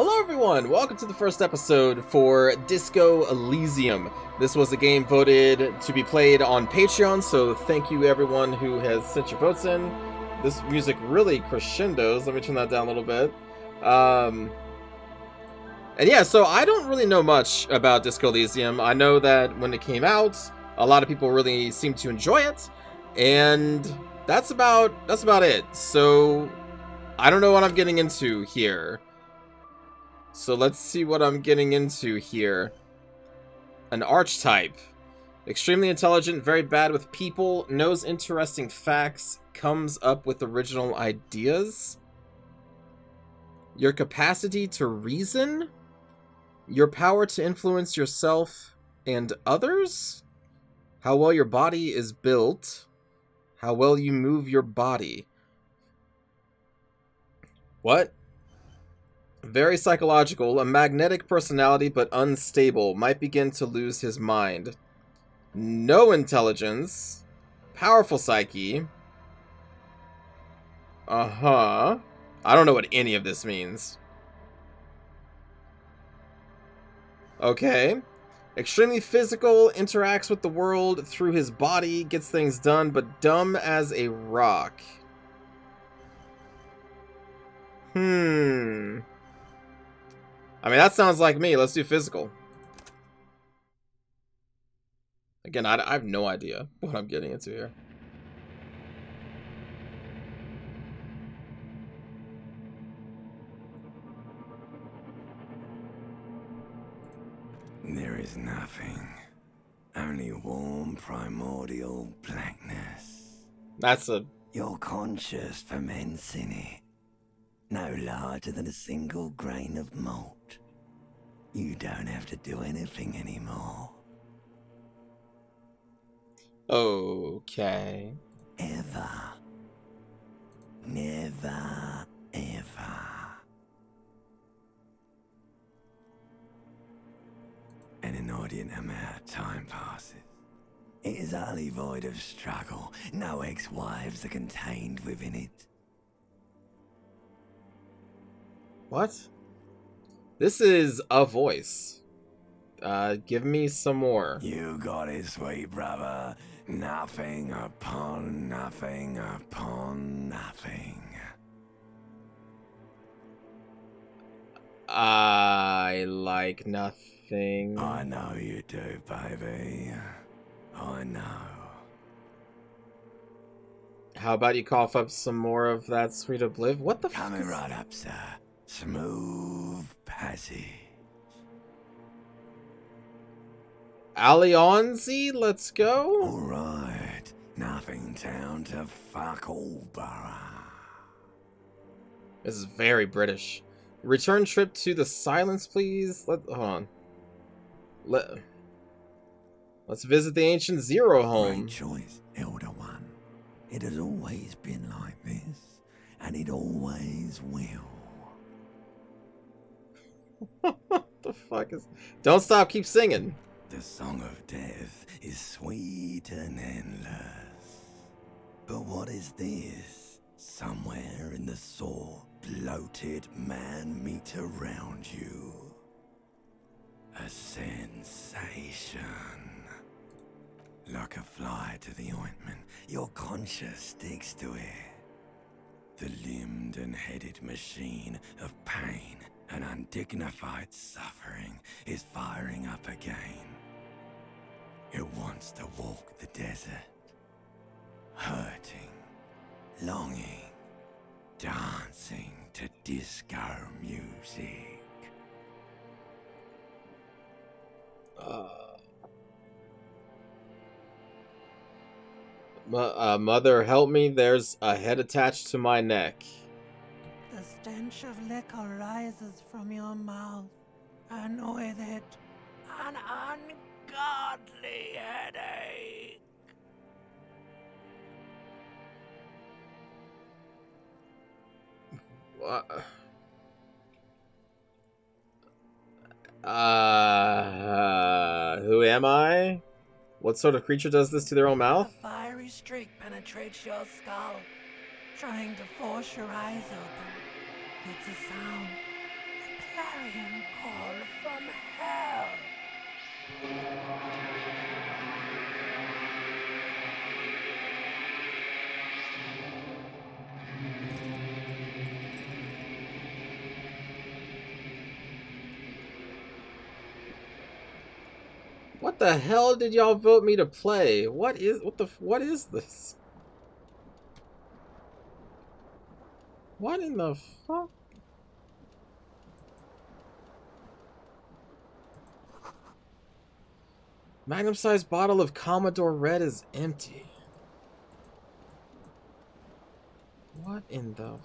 Hello everyone! Welcome to the first episode for Disco Elysium. This was a game voted to be played on Patreon, so thank you everyone who has sent your votes in. This music really crescendos. Let me turn that down a little bit. And yeah, so I don't really know much about Disco Elysium. I know that when it came out, a lot of people really seemed to enjoy it, and that's about it. So I don't know what I'm getting into here. So let's see what I'm getting into here. An archetype. Extremely intelligent, very bad with people, knows interesting facts, comes up with original ideas. Your capacity to reason. Your power to influence yourself and others. How well your body is built. How well you move your body. What? Very psychological, a magnetic personality but unstable, might begin to lose his mind. No intelligence. Powerful psyche. I don't know what any of this means. Okay. Extremely physical, interacts with the world through his body, gets things done, but dumb as a rock. I mean, that sounds like me. Let's do physical. Again, I have no idea what I'm getting into here. There is nothing. Only warm primordial blackness. That's a... You're conscious ferments in it. No larger than a single grain of malt. You don't have to do anything anymore. Okay. Ever. Never, ever. An inordinate amount of time passes. It is utterly void of struggle. No ex-wives are contained within it. What? This is a voice. Give me some more. You got it, sweet brother. Nothing upon nothing upon nothing. I like nothing. I know you do, baby. I know. How about you cough up some more of that sweet obliv? What the fuck? Coming right up, sir. Smooth passage. Alionzi, let's go. Alright. Nothing down to fuck all borough. This is very British. Return trip to the silence, please. Hold on. Let's visit the ancient Zero home. Great choice, Elder One. It has always been like this, and it always will. What the fuck is... Don't stop, keep singing. The song of death is sweet and endless. But what is this? Somewhere in the sore, bloated man meet around you. A sensation. Like a fly to the ointment, your conscience sticks to it. The limbed and headed machine of pain and undignified suffering is firing up again. It wants to walk the desert, hurting, longing, dancing to disco music. Mother, help me. There's a head attached to my neck. The stench of liquor rises from your mouth, and with it, an ungodly headache. What? Who am I? What sort of creature does this to their own mouth? A fiery streak penetrates your skull, trying to force your eyes open. It's a sound, a clarion call from hell. What the hell did y'all vote me to play? What is this? What in the fuck? Magnum-sized bottle of Commodore Red is empty. What in the...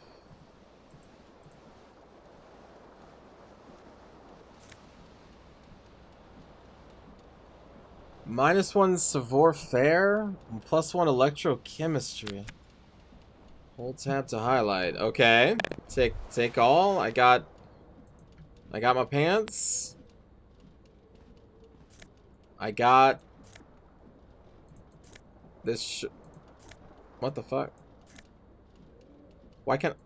-1 Savoir Faire, +1 Electrochemistry. Hold tab to highlight. Okay. Take all. I got my pants. I got this what the fuck? Why can't...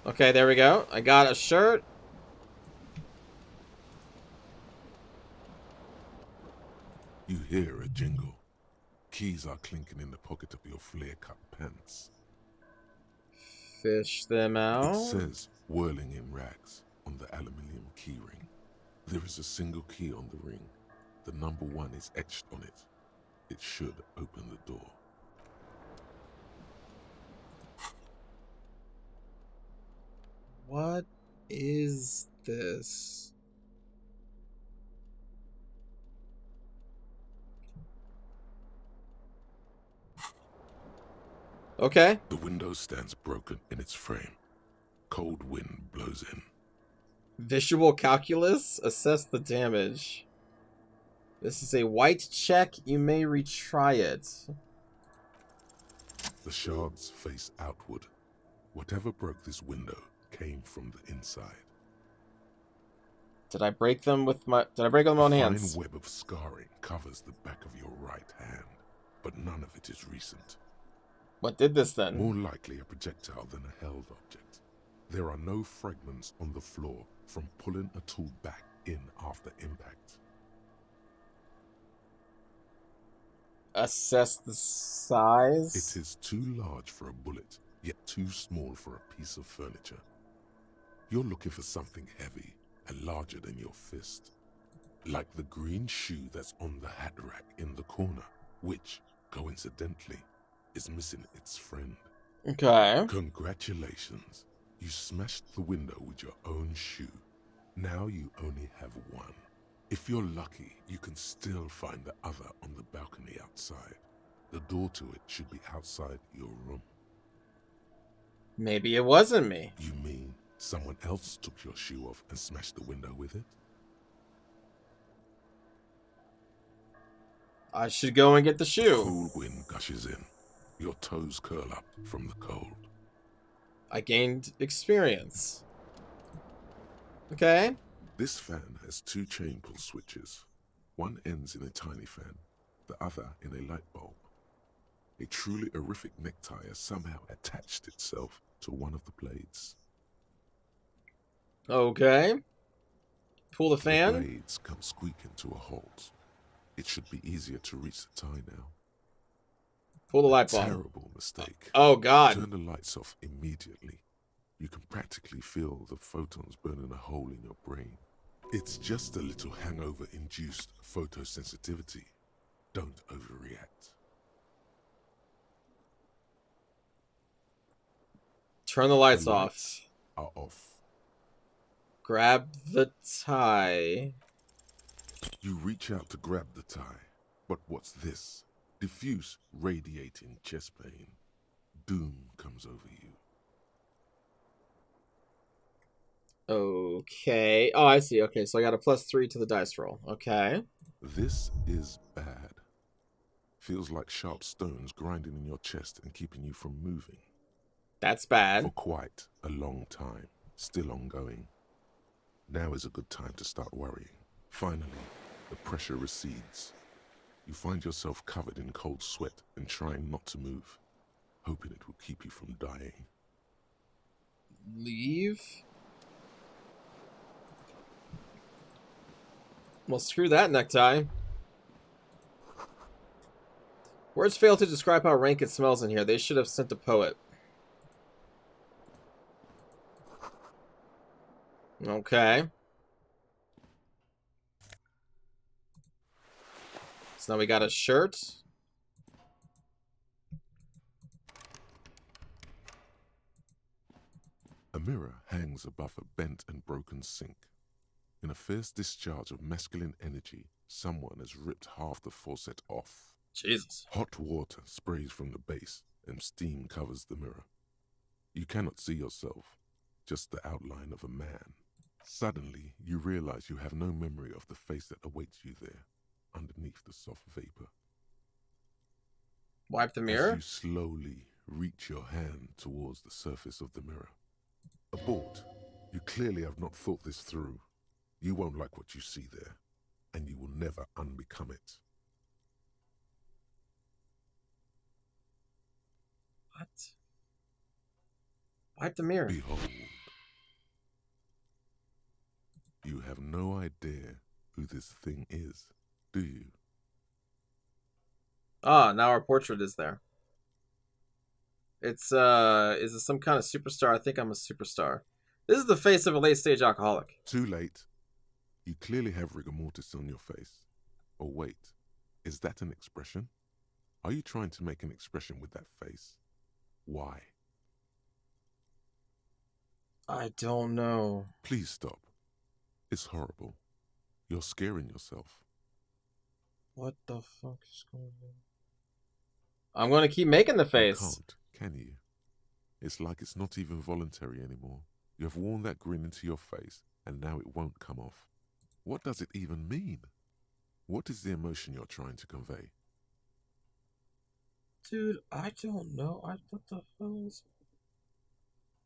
Okay, there we go. I got a shirt. You hear a jingle. Keys are clinking in the pocket of your flare-cut pants. Fish them out. It says, whirling in rags, on the aluminium keyring. There is a single key on the ring. The number 1 is etched on it. It should open the door. What is this? Okay. The window stands broken in its frame. Cold wind blows in. Visual calculus. Assess the damage. This is a white check. You may retry it. The shards face outward. Whatever broke this window came from the inside. Did I break them with my... Did I break them with my own hands? A fine web of scarring covers the back of your right hand, but none of it is recent. What did this then? More likely a projectile than a held object. There are no fragments on the floor from pulling a tool back in after impact. Assess the size. It is too large for a bullet, yet too small for a piece of furniture. You're looking for something heavy and larger than your fist. Like the green shoe that's on the hat rack in the corner, which, coincidentally, is missing its friend. Okay. Congratulations. You smashed the window with your own shoe. Now you only have one. If you're lucky, you can still find the other on the balcony outside. The door to it should be outside your room. Maybe it wasn't me. You mean someone else took your shoe off and smashed the window with it? I should go and get the shoe. Cool wind gushes in. Your toes curl up from the cold. I gained experience. Okay. This fan has 2 chain pull switches. One ends in a tiny fan, the other in a light bulb. A truly horrific necktie has somehow attached itself to one of the blades. Okay. Pull the The fan. blades come squeaking to a halt. It should be easier to reach the tie now. Pull the light bulb. Terrible mistake. Oh, God. Turn the lights off immediately. You can practically feel the photons burning a hole in your brain. It's just a little hangover-induced photosensitivity. Don't overreact. Turn the lights The off. lights are off. Grab the tie. You reach out to grab the tie. But what's this? Diffuse, radiating chest pain. Doom comes over you. Okay. Oh, I see. Okay, so I got a +3 to the dice roll. Okay. This is bad. Feels like sharp stones grinding in your chest and keeping you from moving. That's bad. For quite a long time. Still ongoing. Now is a good time to start worrying. Finally, the pressure recedes. You find yourself covered in cold sweat and trying not to move, hoping it will keep you from dying. Leave. Well, screw that necktie. Words fail to describe how rank it smells in here. They should have sent a poet. Okay. So now we got a shirt. A mirror hangs above a bent and broken sink. In a fierce discharge of masculine energy, someone has ripped half the faucet off. Jesus. Hot water sprays from the base, and steam covers the mirror. You cannot see yourself, just the outline of a man. Suddenly, you realize you have no memory of the face that awaits you there, underneath the soft vapor. Wipe the mirror? As you slowly reach your hand towards the surface of the mirror. Abort. You clearly have not thought this through. You won't like what you see there, and you will never unbecome it. What? Wipe the mirror. Behold. You have no idea who this thing is, do you? Ah, now our portrait is there. It's, is it some kind of superstar? I think I'm a superstar. This is the face of a late-stage alcoholic. Too late. You clearly have rigor mortis on your face. Or wait, is that an expression? Are you trying to make an expression with that face? Why? I don't know. Please stop. It's horrible. You're scaring yourself. What the fuck is going on? I'm going to keep making the face. You can't, can you? It's like it's not even voluntary anymore. You have worn that grin into your face, and now it won't come off. What does it even mean? What is the emotion you're trying to convey? Dude, I don't know. What the hell is...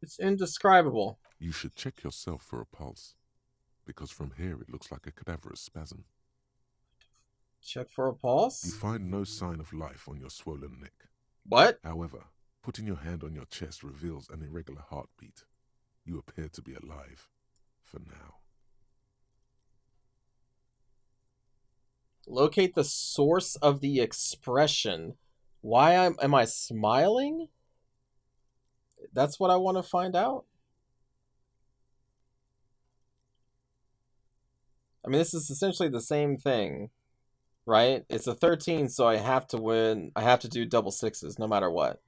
It's indescribable. You should check yourself for a pulse, because from here it looks like a cadaverous spasm. Check for a pulse? You find no sign of life on your swollen neck. What? However, putting your hand on your chest reveals an irregular heartbeat. You appear to be alive, for now. Locate the source of the expression. Why am I smiling? That's what I want to find out. I mean, this is essentially the same thing, right? It's a 13, so I have to win. I have to do double sixes, no matter what.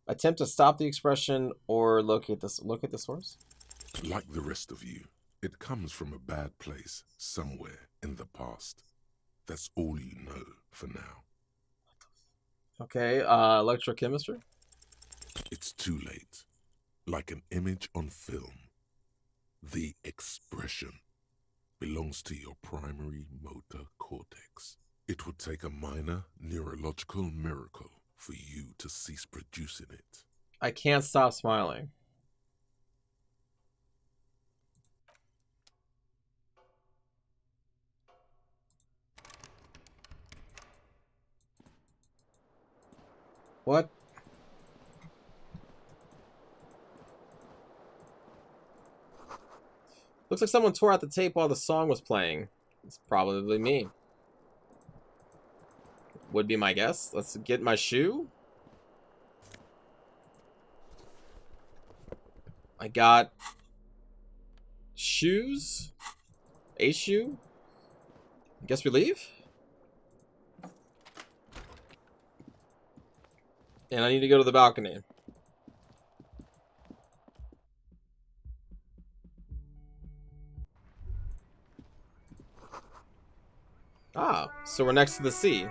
Attempt to stop the expression or locate the source. Like the rest of you, it comes from a bad place somewhere in the past. That's all you know for now. Okay, electrochemistry? It's too late. Like an image on film. The expression belongs to your primary motor cortex. It would take a minor neurological miracle for you to cease producing it. I can't stop smiling. What? Looks like someone tore out the tape while the song was playing. It's probably me. Would be my guess. Let's get my shoe. I got shoes. A shoe. Guess we leave. And I need to go to the balcony. Ah, so we're next to the sea.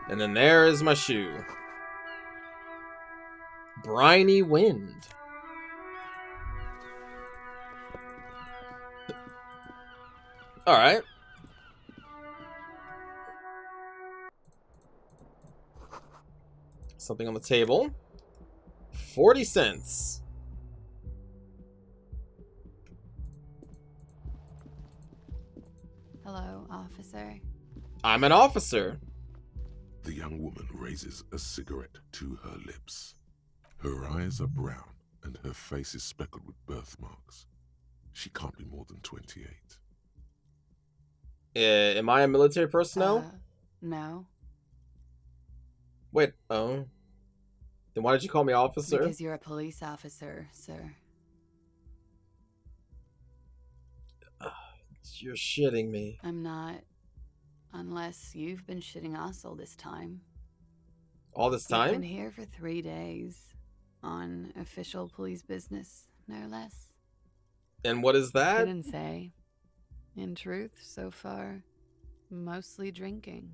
And then there is my shoe. Briny wind. Alright. Something on the table. 40 cents. Hello, officer. I'm an officer. The young woman raises a cigarette to her lips. Her eyes are brown and her face is speckled with birthmarks. She can't be more than 28. Am I a military personnel? No. Wait, oh. Then why did you call me officer? Because you're a police officer, sir. You're shitting me. I'm not. Unless you've been shitting us all this time. All this We've been time? here for 3 days. On official police business, no less. And what is that? Couldn't say. In truth, so far, mostly drinking.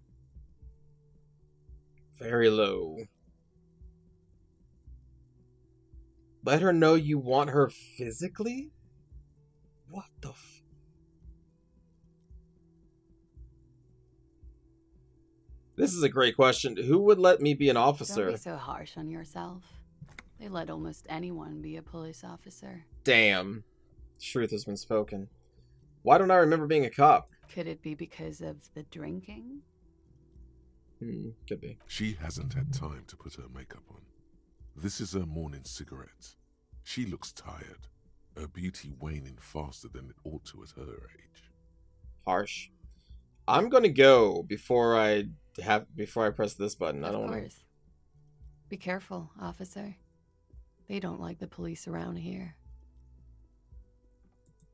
Very low. Let her know you want her physically? What the f... This is a great question. Who would let me be an officer? Don't be so harsh on yourself. They let almost anyone be a police officer. Damn. Truth has been spoken. Why don't I remember being a cop? Could it be because of the drinking? Could be. She hasn't had time to put her makeup on. This is her morning cigarette. She looks tired, her beauty waning faster than it ought to at her age. Harsh. I'm gonna go before I press this button. I don't Of want course. Be careful, officer. They don't like the police around here.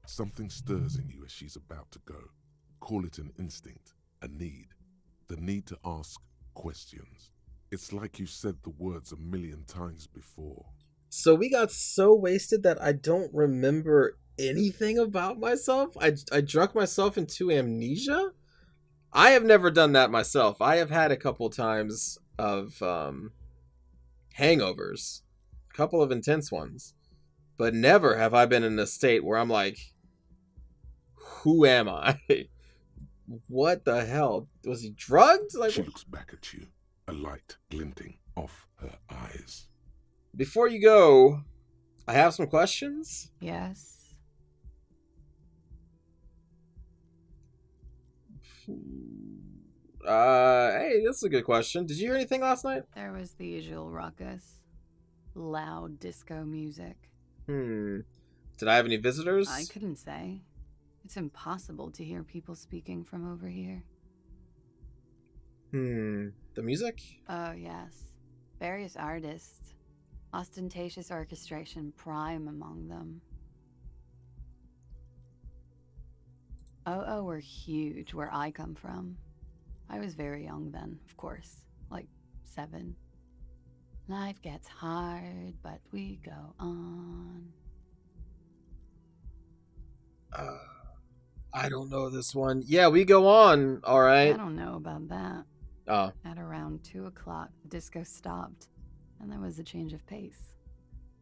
Something stirs in you as she's about to go. Call it an instinct, a need. The need to ask questions. It's like you said the words 1,000,000 times before. So we got so wasted that I don't remember anything about myself? I drunk myself into amnesia? I have never done that myself. I have had a couple times of hangovers. A couple of intense ones. But never have I been in a state where I'm like, who am I? What the hell? Was he drugged? Like, She looks back at you, a light glinting off her eyes. before you go, I have some questions. Yes. Hey, that's a good question. Did you hear anything last night? There was the usual ruckus. Loud disco music. Did I have any visitors? I couldn't say. It's impossible to hear people speaking from over here. The music? Oh, yes. Various artists. Ostentatious orchestration prime among them. Oh, were huge where I come from. I was very young then, of course. Like 7. Life gets hard, but we go on. I don't know this one. Yeah, we go on. All right. I don't know about that. Oh, At around 2 o'clock, the disco stopped, and there was a change of pace.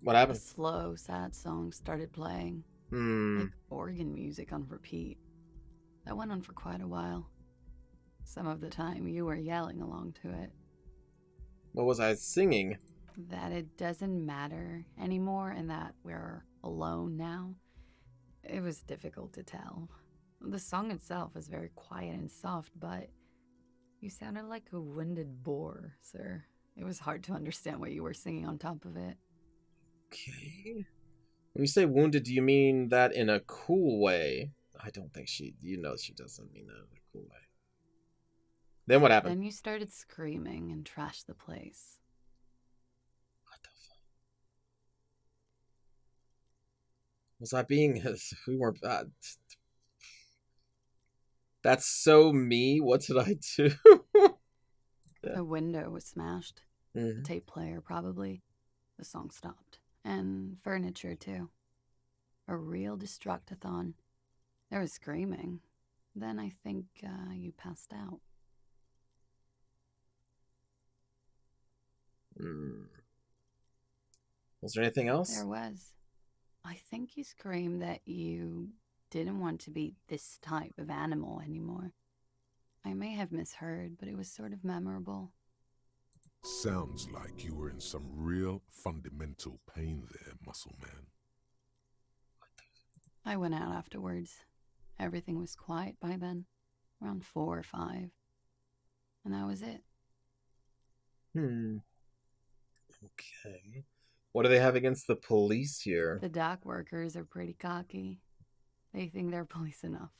what A happened? slow, sad song started playing, like organ music on repeat. That went on for quite a while. Some of the time, you were yelling along to it. What was I singing? That it doesn't matter anymore, and that we're alone now. It was difficult to tell. The song itself was very quiet and soft, but you sounded like a winded boar, sir. It was hard to understand what you were singing on top of it. Okay. When you say wounded, do you mean that in a cool way? I don't think she doesn't mean that in a cool way. Then what happened? Then you started screaming and trashed the place. What the fuck? Was I being... We weren't... That's so me. What did I do? The window was smashed. The tape player, probably. The song stopped. And furniture, too. A real destructathon. There was screaming. Then I think you passed out. Was there anything else? There was. I think you screamed that you didn't want to be this type of animal anymore. I may have misheard, but it was sort of memorable. Sounds like you were in some real fundamental pain there, muscle man. I went out afterwards. Everything was quiet by then, around 4 or 5. And that was it. Okay. What do they have against the police here? The dock workers are pretty cocky. They think they're police enough.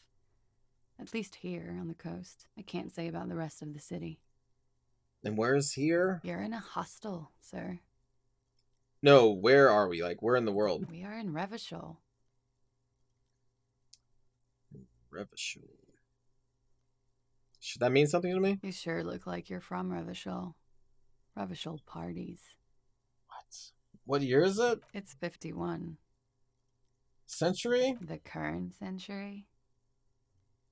At least here on the coast. I can't say about the rest of the city. And where's here? You're in a hostel, sir. No, where are we? Like, where in the world? We are in Revachol. Revachol. Should that mean something to me? You sure look like you're from Revachol. Revachol parties. What? What year is it? It's 51. Century? The current century?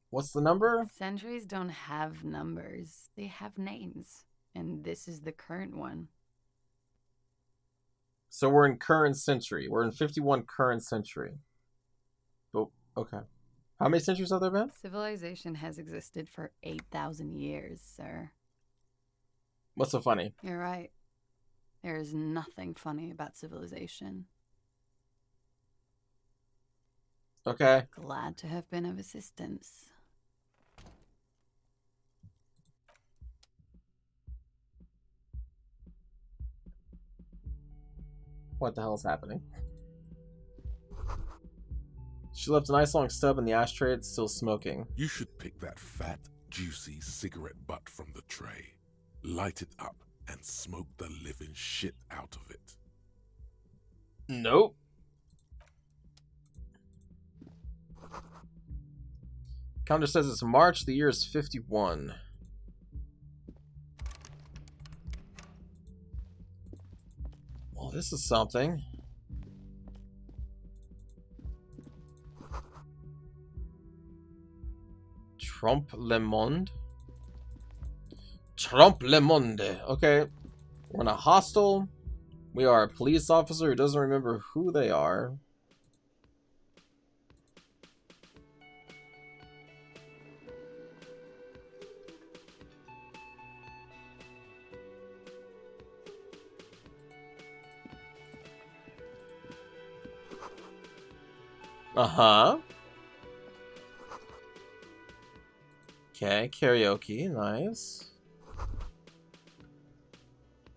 What's the number? Centuries don't have numbers. They have names. And this is the current one. So we're in current century. We're in 51 current century. Oh, okay. How many centuries have there been? Civilization has existed for 8,000 years, sir. What's so funny? You're right. There is nothing funny about civilization. Okay. Glad to have been of assistance. What the hell is happening? She left a nice long stub in the ashtray. It's still smoking. You should pick that fat, juicy cigarette butt from the tray, light it up, and smoke the living shit out of it. Nope. Calendar says it's March. The year is 51. Well, this is something. Trompe le monde. Trompe le monde. Okay. We're in a hostel. We are a police officer who doesn't remember who they are. Uh-huh. Okay, karaoke, nice.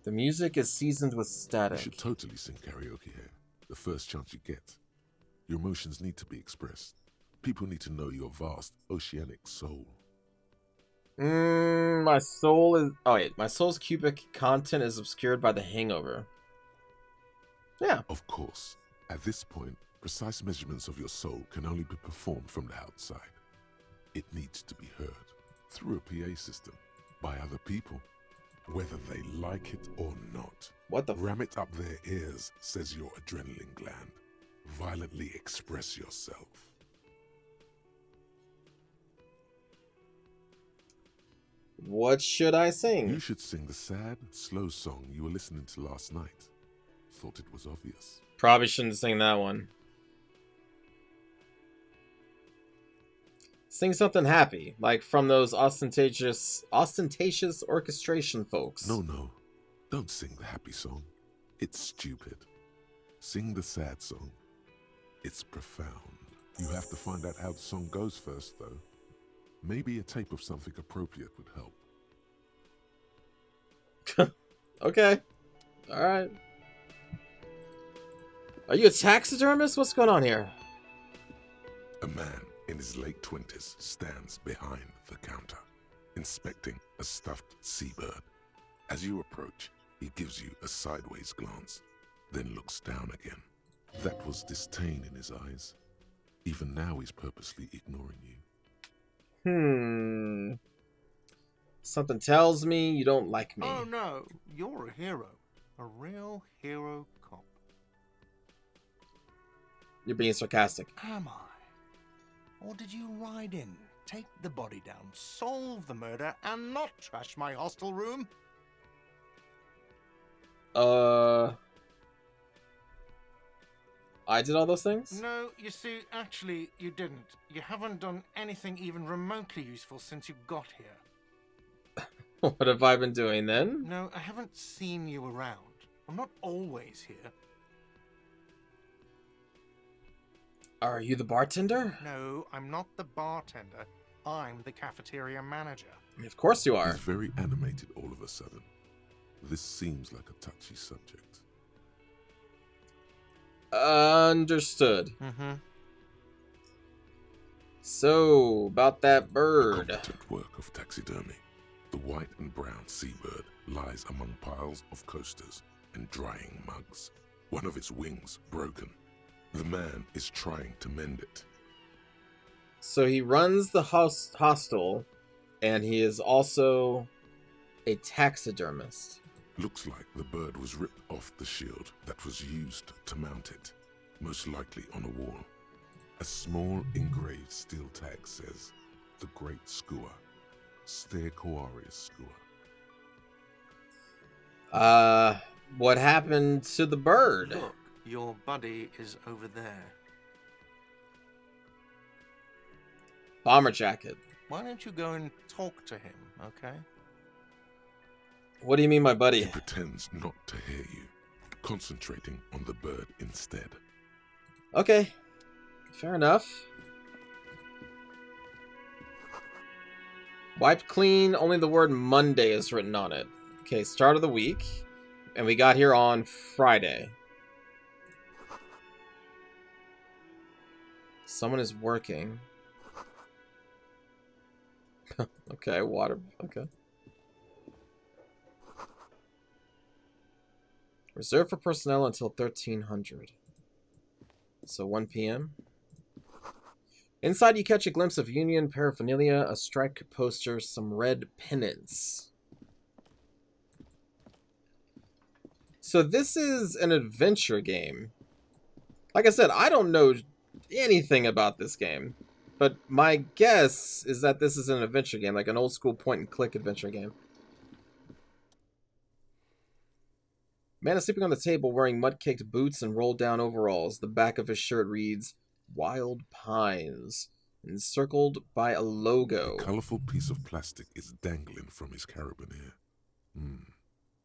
The music is seasoned with You static. should totally sing karaoke here, the first chance you get. Your emotions need to be expressed. People need to know your vast, oceanic soul. My soul is... Oh, wait. My soul's cubic content is obscured by the hangover. Yeah. Of course, at this point, precise measurements of your soul can only be performed from the outside. It needs to be heard through a PA system by other people, whether they like it or not. What the... Ram it up their ears, says your adrenaline gland. Violently express yourself. What should I sing? You should sing the sad, slow song you were listening to last night. Thought it was obvious. Probably shouldn't sing that one. Sing something happy, like from those ostentatious orchestration folks. No. Don't sing the happy song. It's stupid. Sing the sad song. It's profound. You have to find out how the song goes first, though. Maybe a tape of something appropriate would help. Okay. Alright. Are you a taxidermist? What's going on here? A man in his late 20s stands behind the counter, inspecting a stuffed seabird. As you approach, he gives you a sideways glance, then looks down again. That was disdain in his eyes. Even now he's purposely ignoring you. Something tells me you don't like me. Oh no, you're a hero. A real hero cop. You're being sarcastic. Am I? Or did you ride in, take the body down, solve the murder, and not trash my hostel room? I did all those things? No, you see, actually, you didn't. You haven't done anything even remotely useful since you got here. What have I been doing then? No, I haven't seen you around. I'm not always here. Are you the bartender? No, I'm not the bartender. I'm the cafeteria manager. I mean, of course you are. He's very animated all of a sudden. This seems like a touchy subject. Understood. Mm-hmm. So, about that A bird. competent work of taxidermy. The white and brown seabird lies among piles of coasters and drying mugs. One of its wings broken. The man is trying to mend it. So he runs the hostel, and he is also a taxidermist. Looks like the bird was ripped off the shield that was used to mount it, most likely on a wall. A small engraved steel tag says, "The Great Skua, Ste Koari's Skua." What happened to the bird? Look, your buddy is over there. Bomber jacket. Why don't you go and talk to him, okay? What do you mean, my buddy? He pretends not to hear you, concentrating on the bird instead. Okay, fair enough. Wiped clean, only the word Monday is written on it. Okay, start of the week. And we got here on Friday. Someone is working. Okay, water. Okay. Reserved for personnel until 1300. So 1 p.m. Inside, you catch a glimpse of Union paraphernalia, a strike poster, some red pennants. So this is an adventure game. Like I said, I don't know anything about this game. But my guess is that this is an adventure game, like an old school point-and-click adventure game. Man is sleeping on the table wearing mud-caked boots and rolled-down overalls. The back of his shirt reads, Wild Pines, encircled by a logo. A colorful piece of plastic is dangling from his carabiner.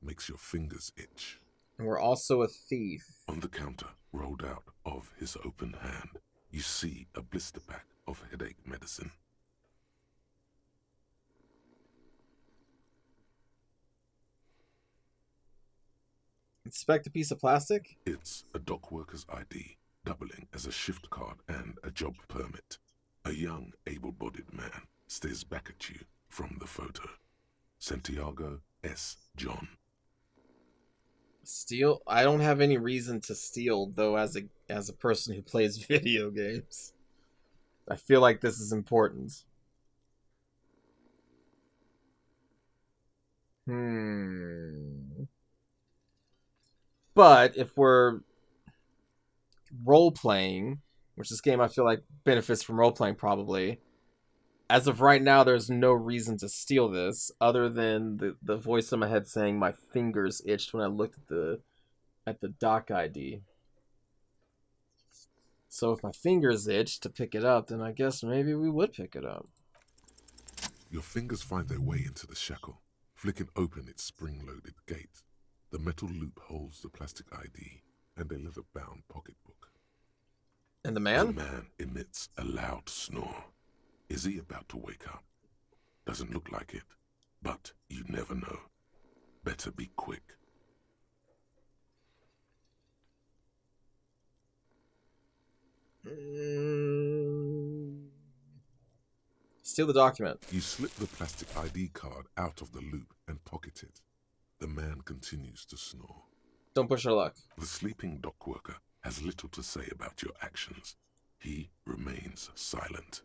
Makes your fingers itch. And we're also a thief. On the counter, rolled out of his open hand, you see a blister pack of headache medicine. Inspect a piece of plastic. It's a dock worker's ID, doubling as a shift card and a job permit. A young, able-bodied man stares back at you from the photo. Santiago S. John. Steal? I don't have any reason to steal, though, as a person who plays video games. I feel like this is important. But if we're role-playing, which this game I feel like benefits from role-playing probably, as of right now, there's no reason to steal this, other than the voice in my head saying my fingers itched when I looked at the doc ID. So if my fingers itch to pick it up, then I guess maybe we would pick it up. Your fingers find their way into the shackle, flicking open its spring-loaded gate. The metal loop holds the plastic ID and a leather-bound pocketbook. And the man? The man emits a loud snore. Is he about to wake up? Doesn't look like it, but you never know. Better be quick. Steal the document. You slip the plastic ID card out of the loop and pocket it. The man continues to snore. Don't push your luck. The sleeping dock worker has little to say about your actions. He remains silent.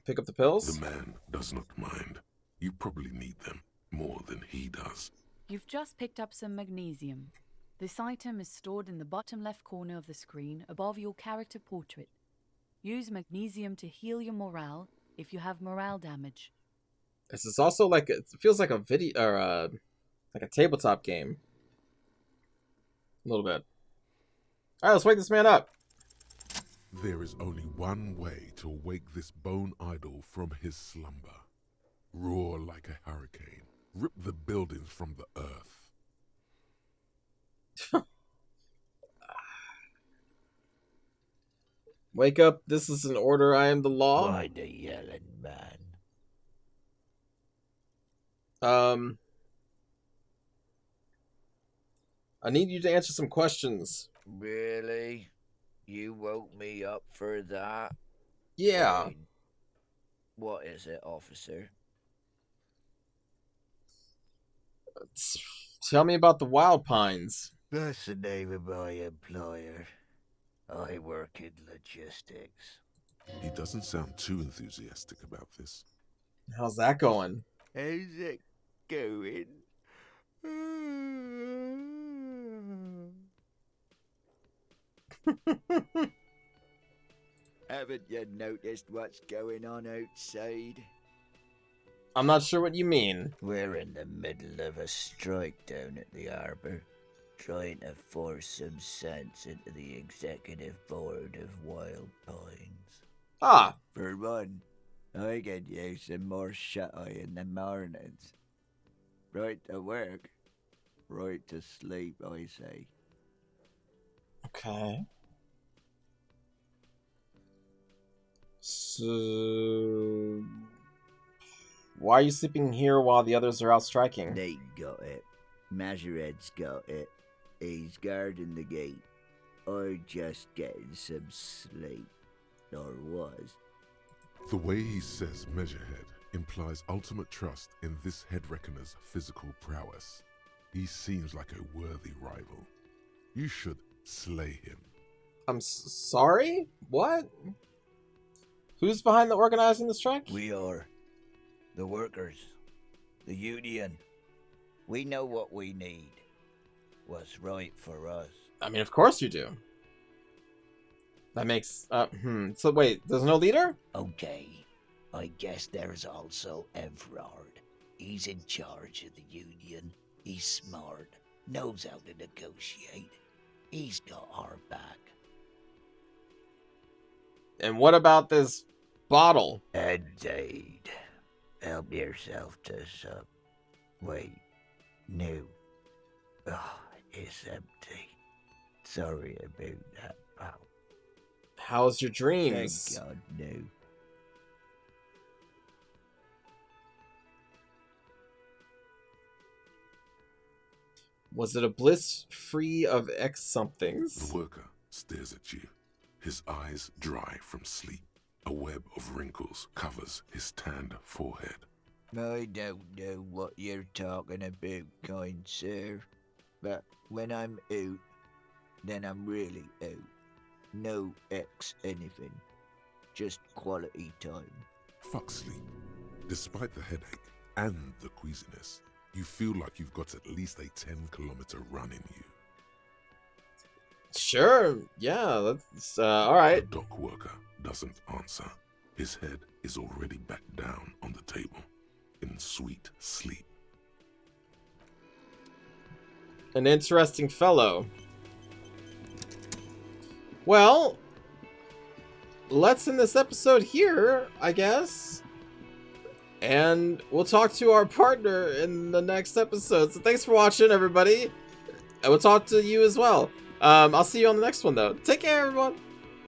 Pick up the pills? The man does not mind. You probably need them more than he does. You've just picked up some magnesium. This item is stored in the bottom left corner of the screen above your character portrait. Use magnesium to heal your morale if you have morale damage. This is also like, it feels like a video, or like a tabletop game. A little bit. Alright, let's wake this man up. There is only one way to wake this bone idol from his slumber. Roar like a hurricane. Rip the buildings from the earth. Wake up, this is an order, I am the law. Why the yelling, man? I need you to answer some questions. Really? You woke me up for that? Yeah. Fine. What is it, officer? Tell me about the Wild Pines. That's the name of my employer. I work in logistics. He doesn't sound too enthusiastic about this. How's that going? How's it going? Haven't you noticed what's going on outside? I'm not sure what you mean. We're in the middle of a strike down at the harbour, trying to force some sense into the executive board of Wild Pines. Ah, For one, I get you some more shut-eye in the mornings. Right to work, right to sleep, I say. okay. So... why are you sleeping here while the others are out striking? They got it. Majoret's got it. He's guarding the gate. I'm just getting some sleep. Or was. The way he says Measurehead implies ultimate trust in this head reckoner's physical prowess. He seems like a worthy rival. You should slay him. I'm sorry? What? Who's behind the organizing the strike? We are. The workers. The union. We know what we need. What's right for us. I mean, of course you do. That makes... So wait, there's no leader? Okay. I guess there's also Everard. He's in charge of the union. He's smart. Knows how to negotiate. He's got our back. And what about this bottle? Indeed. Help yourself to some. Wait. No. Oh, it's empty. Sorry about that, pal. How's your dreams? Thank God, no. Was it a bliss free of X somethings? The worker stares at you, his eyes dry from sleep. A web of wrinkles covers his tanned forehead. I don't know what you're talking about, kind sir. But when I'm out, then I'm really out. No X anything. Just quality time. Fuck sleep. Despite the headache and the queasiness, you feel like you've got at least a 10-kilometer run in you. Sure, yeah, that's, alright. The dock worker doesn't answer. His head is already back down on the table, in sweet sleep. An interesting fellow. Well, let's end this episode here, I guess. And we'll talk to our partner in the next episode. So thanks for watching, everybody. And we'll talk to you as well. I'll see you on the next one, though. Take care, everyone.